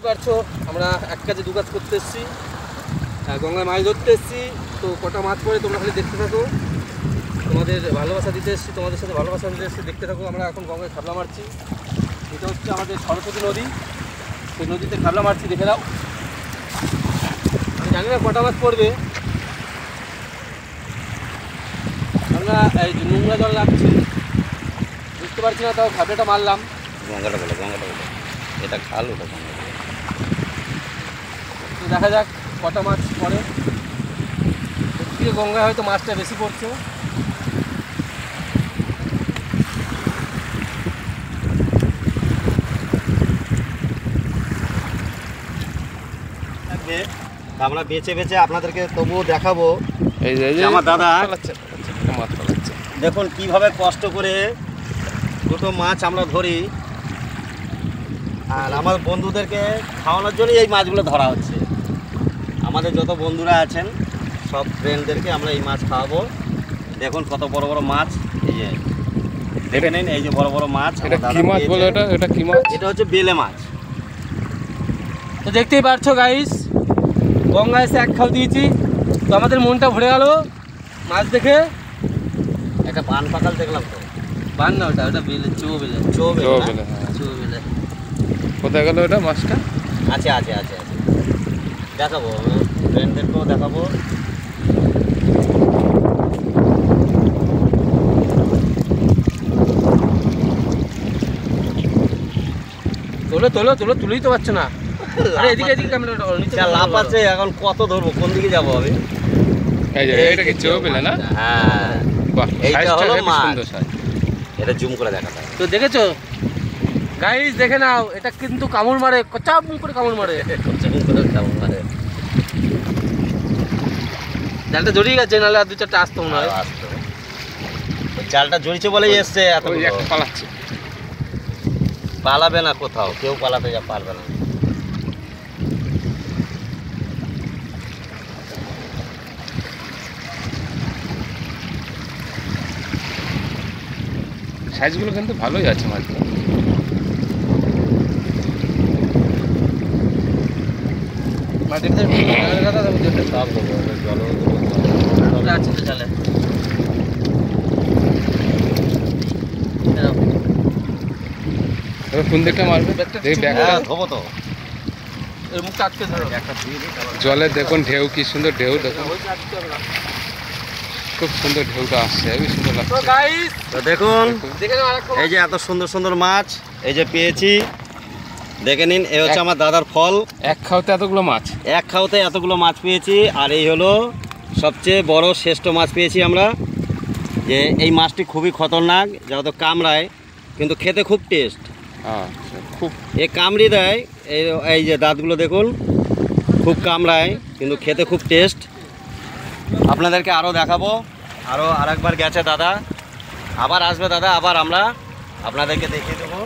পারছো আমরা এক কাজে দু কাজ করতে এসেছি, গঙ্গায় মাছ ধরতে এসেছি। তো কটা মাছ পড়ে তোমরা খালি দেখতে থাকো, তোমাদের ভালোবাসা দিতে এসেছি, তোমাদের সাথে ভালোবাসা দিতে এসেছি, দেখতে থাকো। আমরা এখন গঙ্গায় খাবলা মারছি, এটা হচ্ছে আমাদের সরস্বতী নদী, সেই নদীতে খাবলা মারছি, দেখে দাও। আমি জানি না কটা মাছ পড়বে, আমরা এই নোংরা জল লাগছি বুঝতে পারছি না, তাও খাবলাটা মারলাম। গঙ্গাটা বলো, এটা খাল, ওটা গঙ্গা। তো দেখা যাক কটা মাছ পড়ে। সত্যি গঙ্গায় হয়তো মাছটা বেশি পড়ছে। আমরা বেছে বেছে আপনাদেরকে তবুও দেখাবো। এই যে আমার দাদা মাছ পালাচ্ছে, দেখুন কিভাবে কষ্ট করে দুটো মাছ আমরা ধরি, আর আমার বন্ধুদেরকে খাওয়ানোর জন্যই এই মাছগুলো ধরা হচ্ছে। আমাদের যত বন্ধুরা আছেন সব ফ্রেন্ডদেরকে আমরা এই মাছ খাওয়াবো। দেখুন কত বড় বড় মাছ, এই যে দেখে নিন, এই যে বড় বড় মাছ। এটা কি মাছ বলে? এটা কি মাছ? এটা হচ্ছে বেলে মাছ। তো দেখতেই পারছো গাইস, গঙ্গায় এসে এক খাও দিয়েছি, তো আমাদের মনটা ভরে গেল মাছ দেখে। একটা পান পাকাল দেখলাম তো। বান না, ওটা ওটা বেলে, চো বেলে, চো বেলে। চো বেলে। কোথায় গেল ওটা মাছটা? আছে আছে আছে আছে, দেখাবো ফ্রেন্ডদেরকেও দেখাবো। তোলো তোলো তোলো, তুলেই তো পারছো না। আরে এদিকে এদিকে ক্যামেরাটা নিচে লাভ আছে, এখন কত ধরবো, কোন দিকে যাবো আমি? এই যে এটা কি চো পেলে না? হ্যাঁ, বাহ, এইটা সাইজটা হলো হেবি মাছ। সুন্দর সাইজ। এটা জুম করে দেখাতে হবে। তো দেখেছো গাইস, দেখে নাও, এটা কিন্তু কামড় মারে, কচাপ করে কামড় মারে। জুম করে দেখাবো মানে। জালটা জড়িয়ে গেছে, নাহলে আর দু চারটা আসতো মনে হয়। আসতো। ওই জালটা জড়িয়েছে বলেই এসছে এত। ওই একটা পালাচ্ছে। পালাবে না কোথাও, কেউ পালাতে পারবে না। সাইজগুলো কিন্তু ভালোই আছে মাছগুলো। মাটিতে সব জলও আছে তো জালে। এবার কোন দিকটা মারবে? দেখি ব্যাগটা, ধোবো তো। এর মুখটা আটকে ধরো। একটা ধুয়ে দিই তারপর। জলে দেখুন ঢেউ, কি সুন্দর ঢেউ দেখুন, খুব সুন্দর ঢেউটা আসছে, হেবি সুন্দর তো লাগছে। গাইস তো দেখুন, দেখে নাও আরেকটা এই যে এত সুন্দর সুন্দর মাছ এই যে পেয়েছি, দেখে নিন। এই হচ্ছে আমার দাদার ফল। এক খাওয়াতে এতগুলো মাছ। এক খাওয়াতে এতগুলো মাছ পেয়েছি, আর এই হলো সবচেয়ে বড় শ্রেষ্ঠ মাছ পেয়েছি আমরা। যে এই মাছটি খুবই খতরনাক, যেহেতু কামড়ায়, কিন্তু খেতে খুব টেস্ট। হ্যাঁ, খুব এ কামড়ি দেয়, এই যে দাঁতগুলো দেখুন, খুব কামড়ায় কিন্তু খেতে খুব টেস্ট। আপনাদেরকে আরও দেখাবো। আরও আরেকবার গেছে দাদা, আবার আসবে দাদা, আবার আমরা আপনাদেরকে দেখিয়ে দেবো।